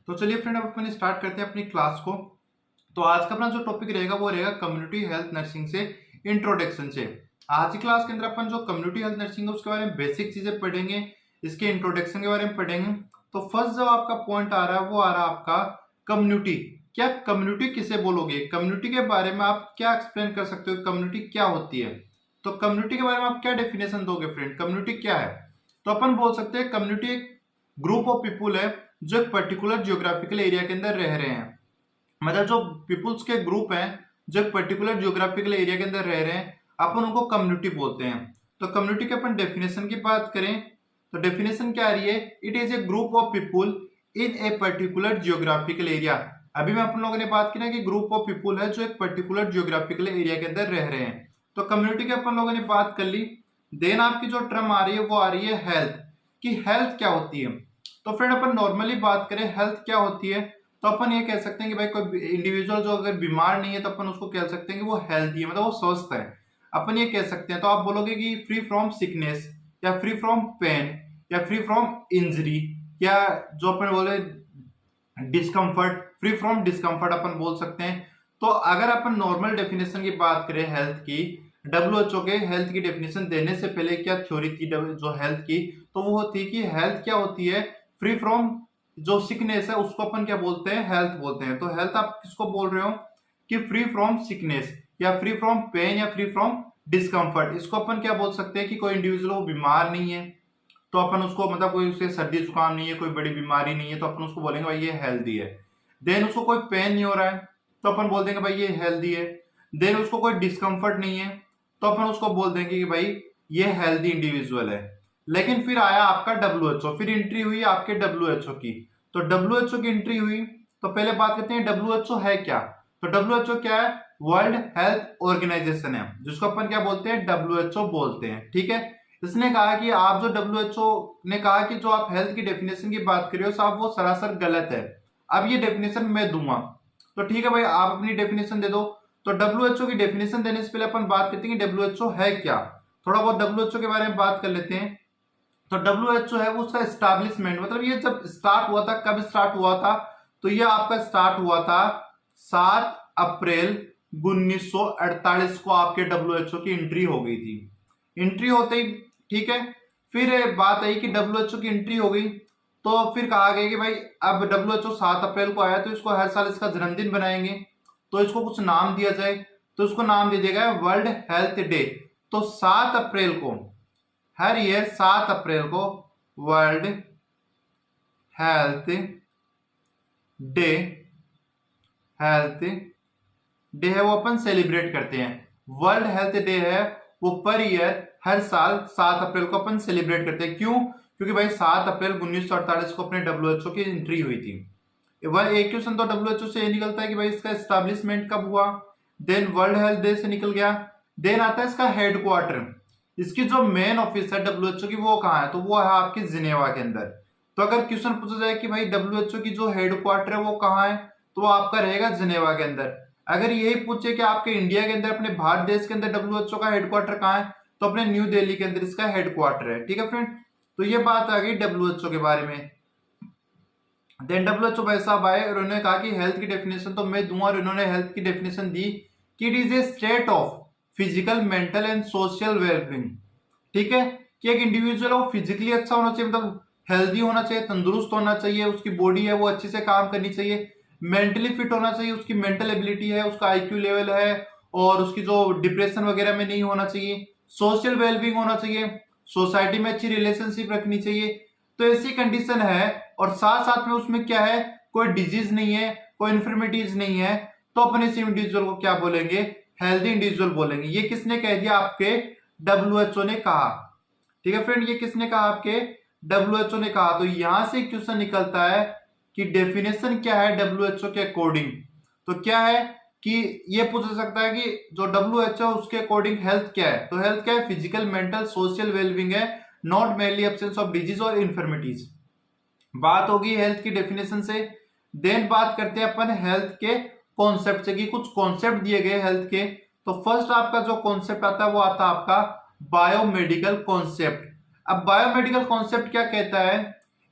तो चलिए फ्रेंड, अब अपन स्टार्ट करते हैं अपनी क्लास को। तो आज का अपना जो टॉपिक रहेगा वो रहेगा कम्युनिटी हेल्थ नर्सिंग से इंट्रोडक्शन से। आज की क्लास के अंदर अपन जो कम्युनिटी हेल्थ नर्सिंग है उसके बारे में बेसिक चीजें पढ़ेंगे, इसके इंट्रोडक्शन के बारे में पढ़ेंगे। तो फर्स्ट जो आपका पॉइंट आ रहा है वो आ रहा है आपका कम्युनिटी। क्या कम्युनिटी किसे बोलोगे? कम्युनिटी के बारे में आप क्या एक्सप्लेन कर सकते हो? कम्युनिटी क्या होती है? तो कम्युनिटी के बारे में आप क्या डेफिनेशन दोगे फ्रेंड? कम्युनिटी क्या है? तो अपन बोल सकते हैं कम्युनिटी एक ग्रुप ऑफ पीपुल है जो एक पर्टिकुलर जियोग्राफिकल एरिया के अंदर रह रहे हैं। मतलब जो पीपुल्स के ग्रुप हैं जो एक पर्टिकुलर जियोग्राफिकल एरिया के अंदर रह रहे हैं, अपन उनको कम्युनिटी बोलते हैं। तो कम्युनिटी के अपन डेफिनेशन की बात करें तो डेफिनेशन क्या आ रही है? It is a group of people in a particular geographical area. अभी में अपन लोगों ने बात की ना कि ग्रुप ऑफ पीपुल है जो एक पर्टिकुलर जियोग्राफिकल एरिया के अंदर रह रहे हैं। तो कम्युनिटी की अपन लोगों ने बात कर ली। देन आपकी जो टर्म आ रही है वो आ रही है हेल्थ। कि हेल्थ क्या होती है? तो फ्रेंड अपन नॉर्मली बात करें हेल्थ क्या होती है तो अपन ये कह सकते हैं कि भाई कोई इंडिविजुअल जो अगर बीमार नहीं है तो अपन उसको कह सकते हैं कि वो हेल्थी है, मतलब वो स्वस्थ है। अपन ये कह सकते हैं। तो आप बोलोगे कि फ्री फ्रॉम सिकनेस या फ्री फ्रॉम पेन या फ्री फ्रॉम इंजरी या जो अपन बोले डिस्कम्फर्ट, फ्री फ्रॉम डिस्कम्फर्ट अपन बोल सकते हैं। तो अगर अपन नॉर्मल डेफिनेशन की बात करें हेल्थ की, डब्ल्यूएचओ के हेल्थ की डेफिनेशन देने से पहले क्या थ्योरी थी जो हेल्थ की, तो वो होती कि हेल्थ क्या होती है? फ्री फ्रॉम जो सिकनेस है उसको अपन क्या बोलते हैं? हेल्थ बोलते हैं। तो हेल्थ आप किसको बोल रहे हो? कि फ्री फ्रॉम सिकनेस या फ्री फ्रॉम पेन या फ्री फ्रॉम डिस्कम्फर्ट, इसको अपन क्या बोल सकते हैं कि कोई इंडिविजुअल वो बीमार नहीं है तो अपन उसको, मतलब कोई उसे सर्दी जुकाम नहीं है, कोई बड़ी बीमारी नहीं है तो अपन उसको बोलेंगे भाई ये हेल्दी है। देन उसको कोई पेन नहीं हो रहा है तो अपन बोल देंगे भाई ये हेल्दी है। देन उसको कोई डिस्कम्फर्ट नहीं है तो अपन उसको बोल देंगे कि भाई ये हेल्दी इंडिविजुअल है। लेकिन फिर आया आपका डब्ल्यूएचओ, फिर एंट्री हुई आपके डब्ल्यूएचओ की। तो डब्ल्यूएचओ की एंट्री हुई तो पहले बात करते हैं डब्ल्यूएचओ है क्या। तो डब्ल्यूएचओ क्या है? वर्ल्ड हेल्थ ऑर्गेनाइजेशन है, जिसको अपन क्या बोलते हैं? डब्ल्यूएचओ बोलते हैं। ठीक है। इसने कहा कि आप जो डब्ल्यूएचओ ने कहा कि जो आप हेल्थ की डेफिनेशन की बात कर रहे हो साहब वो सरासर गलत है। अब ये डेफिनेशन मैं दूंगा। तो ठीक है भाई, आप अपनी डेफिनेशन दे दो। तो डब्ल्यूएचओ की डेफिनेशन देने से पहले अपन बात करते हैं कि डब्ल्यूएचओ है क्या। थोड़ा बहुत डब्ल्यूएचओ के बारे में बात कर लेते हैं। तो डब्ल्यूएचओ है वो उसका एस्टैब्लिशमेंट, मतलब ये जब स्टार्ट हुआ था, कब स्टार्ट हुआ था? तो ये आपका स्टार्ट हुआ था 7 अप्रैल 1948 को आपके डब्ल्यूएचओ की एंट्री हो गई थी। एंट्री होते ही ठीक है, फिर बात आई कि डब्ल्यूएचओ की एंट्री हो गई तो फिर कहा गया कि भाई अब डब्ल्यूएचओ 7 अप्रैल को आया तो इसको हर साल इसका जन्मदिन बनाएंगे, तो इसको कुछ नाम दिया जाए। तो इसको नाम दे दिया गया वर्ल्ड हेल्थ डे। तो 7 अप्रैल को, हर ईयर 7 अप्रैल को world health day, health day है वो अपन सेलिब्रेट करते हैं। वर्ल्ड हेल्थ डे है वो पर ईयर हर साल 7 अप्रैल को अपन सेलिब्रेट करते हैं। क्यों? क्योंकि भाई 7 अप्रैल 1948 को अपने डब्ल्यूएचओ की एंट्री हुई थी। वह एक क्वेश्चन तो डब्ल्यूएचओ से ये निकलता है कि भाई इसका एस्टैब्लिशमेंट कब हुआ। देन वर्ल्ड हेल्थ डे से निकल गया। देन आता है इसका हेडक्वार्टर। इसकी जो मेन ऑफिस है डब्ल्यूएचओ की वो कहाँ है? तो वो है आपकी जिनेवा के अंदर। तो अगर क्वेश्चन पूछा जाए कि भाई डब्ल्यूएचओ की जो हेडक्वार्टर है वो कहाँ है, तो वो आपका रहेगा जिनेवा के अंदर। अगर यही पूछे कि आपके इंडिया के अंदर, अपने भारत देश के अंदर डब्ल्यूएचओ का हेडक्वार्टर कहाँ है, तो अपने न्यू दिल्ली के अंदर इसका हेडक्वार्टर है। ठीक है फ्रेंड, तो ये बात आ गई डब्ल्यूएचओ के बारे में। देन डब्ल्यूएचओ भाई साहब आए और उन्होंने कहा कि हेल्थ की डेफिनेशन तो मैं दूंगा, और इन्होंने हेल्थ की डेफिनेशन दी कि it is a state of physical, mental and social wellbeing. ठीक है, कि एक इंडिविजुअल वो फिजिकली अच्छा होना चाहिए, मतलब हेल्दी होना चाहिए, तंदुरुस्त होना चाहिए, उसकी बॉडी है वो अच्छे से काम करनी चाहिए। मेंटली फिट होना चाहिए, उसकी मेंटल एबिलिटी है, उसका आईक्यू लेवल है और उसकी जो डिप्रेशन वगैरह में नहीं होना चाहिए। सोशल वेलबींग होना चाहिए, सोसाइटी में अच्छी रिलेशनशिप रखनी चाहिए। तो ऐसी कंडीशन है और साथ साथ में उसमें क्या है, कोई डिजीज नहीं है, कोई इन्फर्मिटीज नहीं है, तो अपने इस इंडिविजुअल को क्या बोलेंगे? हेल्दी इंडिविजुअल बोलेंगे। ये किसने कह दिया? आपके डब्ल्यूएचओ ने कहा। ठीक है फ्रेंड, ये किसने कहा? आपके डब्ल्यूएचओ ने कहा। तो यहां से क्वेश्चन निकलता है कि डेफिनेशन क्या है डब्ल्यूएचओ के अकॉर्डिंग। तो क्या है कि ये पूछ सकता है कि जो डब्ल्यूएचओ उसके अकॉर्डिंग हेल्थ क्या है। तो हेल्थ क्या है? फिजिकल, मेंटल, सोशल वेलबींग है, not mainly absence of disease और इन्फर्मिटीज। बात होगी हेल्थ की डेफिनेशन से। देन बात करते हैं अपन हेल्थ के कॉन्सेप्ट से कि कुछ कॉन्सेप्ट दिए गए हेल्थ के। तो फर्स्ट आपका जो कॉन्सेप्ट आता है वो आता है आपका बायोमेडिकल कॉन्सेप्ट। अब बायोमेडिकल कॉन्सेप्ट क्या कहता है?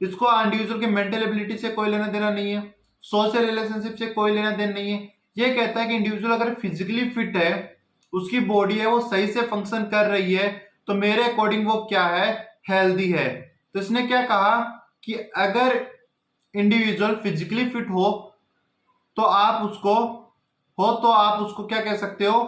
इसको इंडिविजुअल की मेंटल एबिलिटी से कोई लेना देना नहीं है, सोशल रिलेशनशिप से कोई लेना देना नहीं है। ये कहता है कि इंडिविजुअल अगर फिजिकली फिट है, उसकी बॉडी है वो सही से फंक्शन कर रही है, तो मेरे अकॉर्डिंग वो क्या है, हेल्दी है। तो इसने क्या कहा कि अगर इंडिविजुअल फिजिकली फिट हो तो आप उसको क्या कह सकते हो,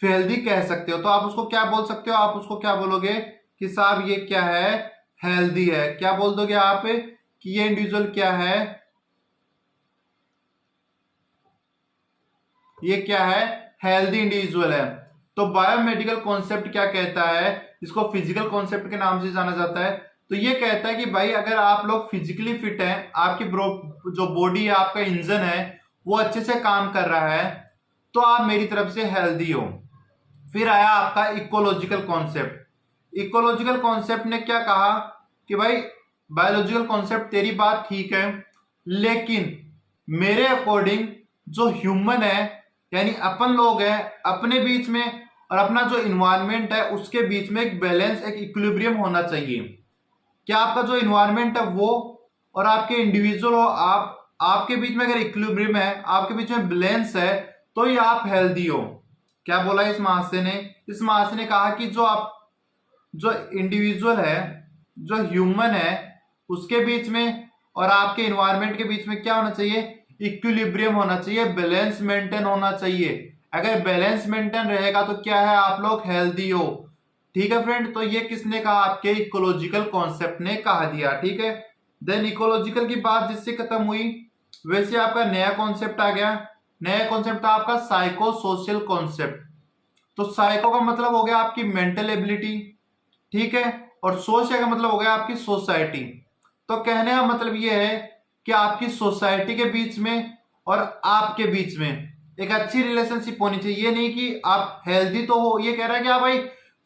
हेल्दी कह सकते हो। तो आप उसको क्या बोल सकते हो, आप उसको क्या बोलोगे कि साहब ये क्या है, हेल्दी है। क्या बोल दोगे आप कि ये इंडिविजुअल क्या है, ये क्या है, हेल्दी इंडिविजुअल है। तो बायोमेडिकल कॉन्सेप्ट क्या कहता है, इसको फिजिकल कॉन्सेप्ट के नाम से जाना जाता है। तो ये कहता है कि भाई अगर आप लोग फिजिकली फिट हैं, आपकी जो बॉडी है, आपका इंजन है वो अच्छे से काम कर रहा है, तो आप मेरी तरफ से हेल्दी हो। फिर आया आपका इकोलॉजिकल कॉन्सेप्ट। इकोलॉजिकल कॉन्सेप्ट ने क्या कहा कि भाई बायोलॉजिकल कॉन्सेप्ट तेरी बात ठीक है, लेकिन मेरे अकॉर्डिंग जो ह्यूमन है यानी अपन लोग हैं, अपने बीच में और अपना जो इन्वायरमेंट है उसके बीच में एक बैलेंस, एक इक्विलिब्रियम होना चाहिए। क्या आपका जो इन्वायरमेंट है वो और आपके इंडिविजुअल हो, आपके बीच में अगर इक्विलिब्रियम है, आपके बीच में बैलेंस है, तो ही आप हेल्दी हो। क्या बोला इस महाशय ने, इस महाशय ने कहा कि जो इंडिविजुअल है, जो ह्यूमन है, उसके बीच में और आपके इन्वायरमेंट के बीच में क्या होना चाहिए, इक्विलिब्रियम होना चाहिए, बैलेंस मेंटेन होना चाहिए। अगर बैलेंस मेंटेन रहेगा तो क्या है, आप लोग हेल्दी हो। ठीक है फ्रेंड, तो ये किसने कहा, आपके इकोलॉजिकल कॉन्सेप्ट ने कहा दिया। ठीक है, देन इकोलॉजिकल की बात जिससे खत्म हुई, वैसे आपका नया कॉन्सेप्ट आ गया। नया कॉन्सेप्ट था आपका साइको सोशल कॉन्सेप्ट। तो साइको का मतलब हो गया आपकी मेंटल एबिलिटी, ठीक है, और सोशल का मतलब हो गया आपकी सोसाइटी। तो कहने का मतलब ये है कि आपकी सोसाइटी के बीच में और आपके बीच में एक अच्छी रिलेशनशिप होनी चाहिए। ये नहीं कि आप हेल्दी तो हो, ये कह रहा है कि आप भाई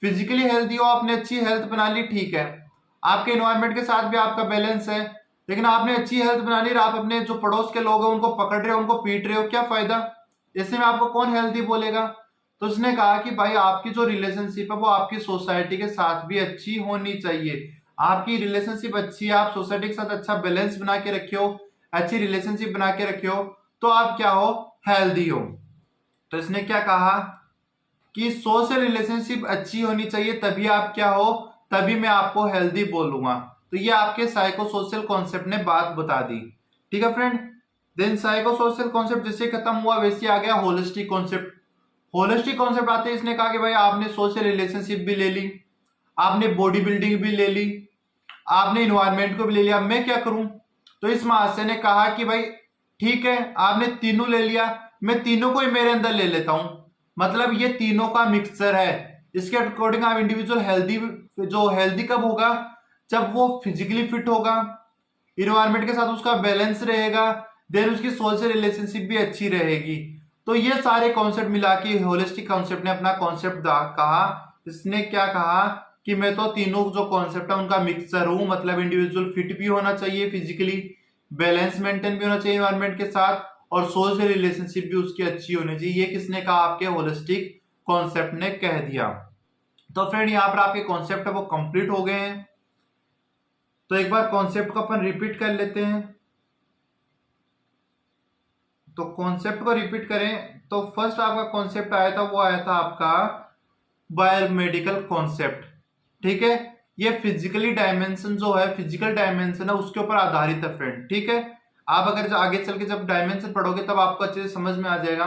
फिजिकली हेल्दी हो, आपने अच्छी हेल्थ बना ली, ठीक है, आपके एनवायरनमेंट के साथ भी आपका बैलेंस है, लेकिन आपने अच्छी हेल्थ बना ली, आप अपने जो पड़ोस के लोग हैं उनको पकड़ रहे हो, उनको पीट रहे हो, क्या फायदा, ऐसे में आपको कौन हेल्दी बोलेगा। तो उसने कहा कि भाई आपकी जो रिलेशनशिप है वो आपकी सोसाइटी के साथ भी अच्छी होनी चाहिए। आपकी रिलेशनशिप अच्छी है, आप सोसाइटी के साथ अच्छा बैलेंस बना के रखे हो, अच्छी रिलेशनशिप बना के रखे हो, तो आप क्या हो, हेल्दी हो। तो इसने क्या कहा कि सोशल रिलेशनशिप अच्छी होनी चाहिए, तभी आप क्या हो, तभी मैं आपको हेल्दी बोलूंगा। तो ये आपके साइको सोशल कॉन्सेप्ट ने बात बता दी। ठीक है friend, then psychosocial concept जैसे खत्म हुआ वैसे आ गया होलिस्टिक कॉन्सेप्ट। होलिस्टिक कॉन्सेप्ट आते ही इसने कहा कि भाई आपने सोशल रिलेशनशिप भी ले ली, आपने बॉडी बिल्डिंग भी ले ली, आपने इन्वायरमेंट को भी ले लिया, मैं क्या करूं। तो इस महाशय ने कहा कि भाई ठीक है, आपने तीनों ले लिया, मैं तीनों को ही मेरे अंदर ले लेता हूं। मतलब ये तीनों का मिक्सचर है। इसके अकॉर्डिंग आप इंडिविजुअल हेल्दी, जो हेल्दी कब होगा, जब वो फिजिकली फिट होगा, इन्वायरमेंट के साथ उसका बैलेंस रहेगा, देन उसकी सोशल रिलेशनशिप भी अच्छी रहेगी। तो ये सारे कॉन्सेप्ट मिला के होलिस्टिक कॉन्सेप्ट ने अपना कॉन्सेप्ट कहा। इसने क्या कहा कि मैं तो तीनों जो कॉन्सेप्ट है उनका मिक्सचर हूं। मतलब इंडिविजुअल फिट भी होना चाहिए फिजिकली, बैलेंस मेंटेन भी होना चाहिए इन्वायरमेंट के साथ, और सोशल रिलेशनशिप भी उसकी अच्छी होनी चाहिए। ये किसने कहा, आपके होलिस्टिक कॉन्सेप्ट ने कह दिया। तो फ्रेंड यहाँ पर आपके कॉन्सेप्ट है वो कंप्लीट हो गए हैं। तो एक बार कॉन्सेप्ट को अपन रिपीट कर लेते हैं। तो कॉन्सेप्ट को रिपीट करें तो फर्स्ट आपका कॉन्सेप्ट आया था, वो आया था आपका बायोमेडिकल कॉन्सेप्ट। ठीक है, ये फिजिकली डायमेंशन जो है, फिजिकल डायमेंशन है उसके ऊपर आधारित है फ्रेंड। ठीक है, आप अगर जो आगे चल के जब डायमेंशन पढ़ोगे तब आपको अच्छे से समझ में आ जाएगा।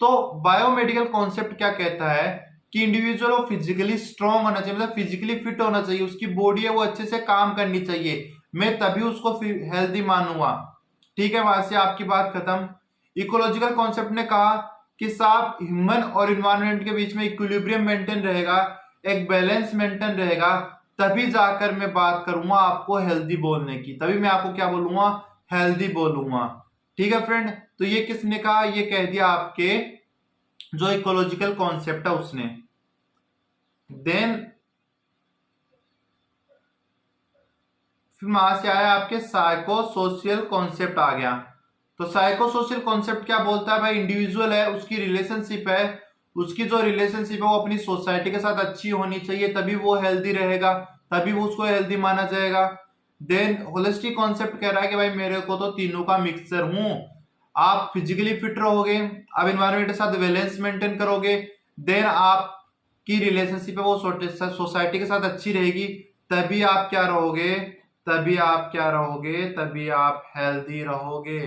तो बायोमेडिकल कॉन्सेप्ट क्या कहता है कि इंडिविजुअल वो फिजिकली स्ट्रांग होना चाहिए, मतलब फिजिकली फिट होना चाहिए, उसकी बॉडी है वो अच्छे से काम करनी चाहिए, मैं तभी उसको हेल्दी मानूंगा। ठीक है, वहां से आपकी बात खत्म। इकोलॉजिकल कॉन्सेप्ट ने कहा कि साफ ह्यूमन और इन्वायरमेंट के बीच में इक्विलिब्रियम मेंटेन रहेगा, एक बैलेंस मेंटेन रहेगा, तभी जाकर मैं बात करूंगा आपको हेल्दी बोलने की, तभी मैं आपको क्या बोलूंगा, हेल्दी बोलूंगा। ठीक है फ्रेंड, तो ये किसने कहा, ये कह दिया आपके जो इकोलॉजिकल कॉन्सेप्ट है उसने। देन फिर वहां से आया आपके साइको सोशल कॉन्सेप्ट आ गया। तो साइको सोशल कॉन्सेप्ट क्या बोलता है, भाई इंडिविजुअल है, उसकी रिलेशनशिप है, उसकी जो रिलेशनशिप है वो अपनी सोसाइटी के साथ अच्छी होनी चाहिए, तभी वो हेल्दी रहेगा, तभी वो उसको हेल्दी माना जाएगा। देन होलिस्टिक कॉन्सेप्ट कह रहा है कि भाई मेरे को तो तीनों का मिक्सचर हूं। आप फिजिकली फिट रहोगे, आप एनवायरमेंट के साथ बैलेंस मेंटेन करोगे, देन आपकी रिलेशनशिप है वो सोसाइटी के साथ अच्छी रहेगी, तभी आप क्या रहोगे, तभी आप क्या रहोगे, तभी आप हेल्दी रहोगे,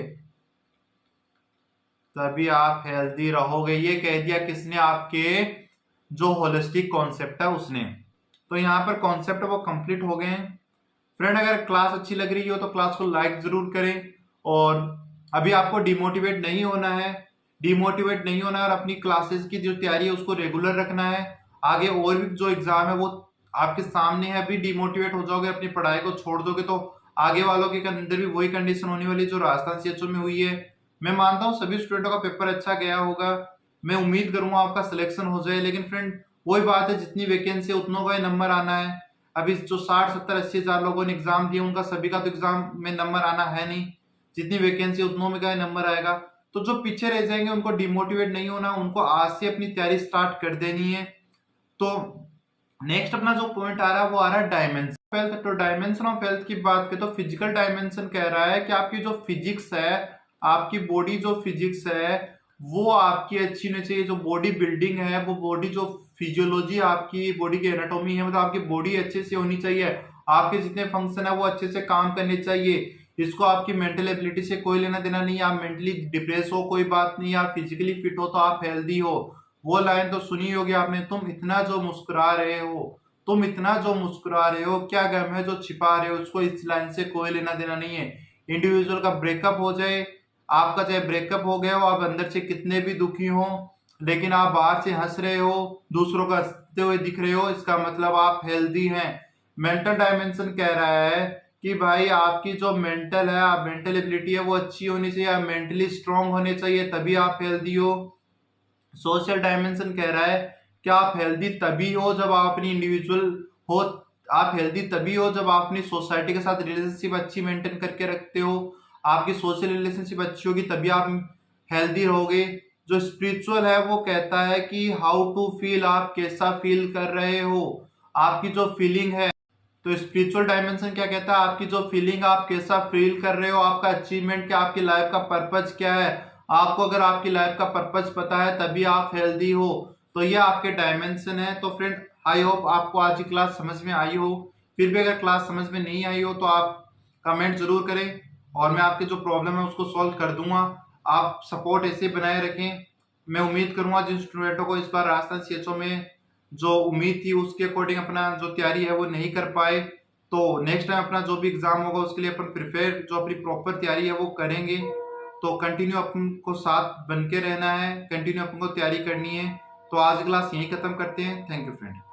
तभी आप हेल्दी रहोगे। ये कह दिया किसने, आपके जो होलिस्टिक कॉन्सेप्ट है उसने। तो यहाँ पर कॉन्सेप्ट वो कंप्लीट हो गए हैं। फ्रेंड अगर क्लास अच्छी लग रही हो तो क्लास को लाइक जरूर करें, और अभी आपको डिमोटिवेट नहीं होना है, डिमोटिवेट नहीं होना है, और अपनी क्लासेस की जो तैयारी है उसको रेगुलर रखना है। आगे और भी जो एग्जाम है वो आपके सामने है, अभी डिमोटिवेट हो जाओगे, अपनी पढ़ाई को छोड़ दोगे तो आगे वालों के अंदर भी वही कंडीशन होने वाली जो राजस्थान सीएचओ में हुई है। मैं मानता हूँ सभी स्टूडेंटों का पेपर अच्छा गया होगा, मैं उम्मीद करूंगा आपका सिलेक्शन हो जाए, लेकिन फ्रेंड वही बात है, जितनी वैकेंसी है उतनों का ही नंबर आना है। अभी जो 60-70-80 हजार लोगों ने एग्जाम दिए उनका सभी का तो एग्जाम में नंबर आना है नहीं, जितनी वैकेंसी उतनों में का नंबर आएगा। तो जो पीछे रह जाएंगे उनको डिमोटिवेट नहीं होना, उनको आज से अपनी तैयारी स्टार्ट कर देनी है। तो नेक्स्ट अपना जो पॉइंट आ रहा है वो आ रहा है डायमेंशन हेल्थ। तो डायमेंशन ऑफ हेल्थ की बात करें तो फिजिकल डायमेंशन कह रहा है कि आपकी जो फिजिक्स है, आपकी बॉडी जो फिजिक्स है वो आपकी अच्छी होनी चाहिए। जो बॉडी बिल्डिंग है, वो बॉडी जो फिजियोलॉजी आपकी बॉडी की एनाटॉमी है, मतलब आपकी बॉडी अच्छे से होनी चाहिए, आपके जितने फंक्शन है वो अच्छे से काम करने चाहिए। इसको आपकी मेंटल एबिलिटी से कोई लेना देना नहीं है। आप मेंटली डिप्रेस हो कोई बात नहीं, आप फिजिकली फिट हो तो आप हेल्दी हो। वो लाइन तो सुनी होगी आपने, तुम इतना जो मुस्कुरा रहे हो, तुम इतना जो मुस्कुरा रहे हो, क्या गम है जो छिपा रहे हो, उसको इस लाइन से कोई लेना देना नहीं है। इंडिविजुअल का ब्रेकअप हो जाए, आपका चाहे ब्रेकअप हो गया हो, आप अंदर से कितने भी दुखी हो, लेकिन आप बाहर से हंस रहे हो, दूसरों को हंसते हुए दिख रहे हो, इसका मतलब आप हेल्दी हैं। मेंटल डायमेंशन कह रहा है कि भाई आपकी जो मेंटल है, आप मेंटल एबिलिटी है वो अच्छी होनी चाहिए, आप मेंटली स्ट्रांग होने चाहिए, तभी आप हेल्दी हो। सोशल डायमेंशन कह रहा है कि आप हेल्दी तभी हो जब आप अपनी इंडिविजुअल हो, आप हेल्दी तभी हो जब आप अपनी सोसाइटी के साथ रिलेशनशिप अच्छी मेंटेन करके रखते हो। आपकी सोशल रिलेशनशिप अच्छी होगी तभी आप हेल्दी रहोगे। जो स्पिरिचुअल है वो कहता है कि हाउ टू फील, आप कैसा फील कर रहे हो, आपकी जो फीलिंग है। तो स्पिरिचुअल डायमेंशन क्या कहता है, आपकी जो फीलिंग, आप कैसा फील कर रहे हो, आपका अचीवमेंट क्या, आपकी लाइफ का पर्पज क्या है। आपको अगर आपकी लाइफ का पर्पज पता है तभी आप हेल्दी हो। तो ये आपके डायमेंशन है। तो फ्रेंड आई होप आपको आज की क्लास समझ में आई हो। फिर भी अगर क्लास समझ में नहीं आई हो तो आप कमेंट जरूर करें, और मैं आपके जो प्रॉब्लम है उसको सॉल्व कर दूंगा। आप सपोर्ट ऐसे बनाए रखें। मैं उम्मीद करूंगा जिन स्टूडेंटों को इस बार राजस्थान सीएचओ में जो उम्मीद थी उसके अकॉर्डिंग अपना जो तैयारी है वो नहीं कर पाए, तो नेक्स्ट टाइम अपना जो भी एग्जाम होगा उसके लिए अपन प्रिपेयर जो अपनी प्रॉपर तैयारी है वो करेंगे। तो कंटिन्यू अपन को साथ बन के रहना है, कंटिन्यू अपन को तैयारी करनी है। तो आज क्लास यहीं खत्म करते हैं। Thank you friend.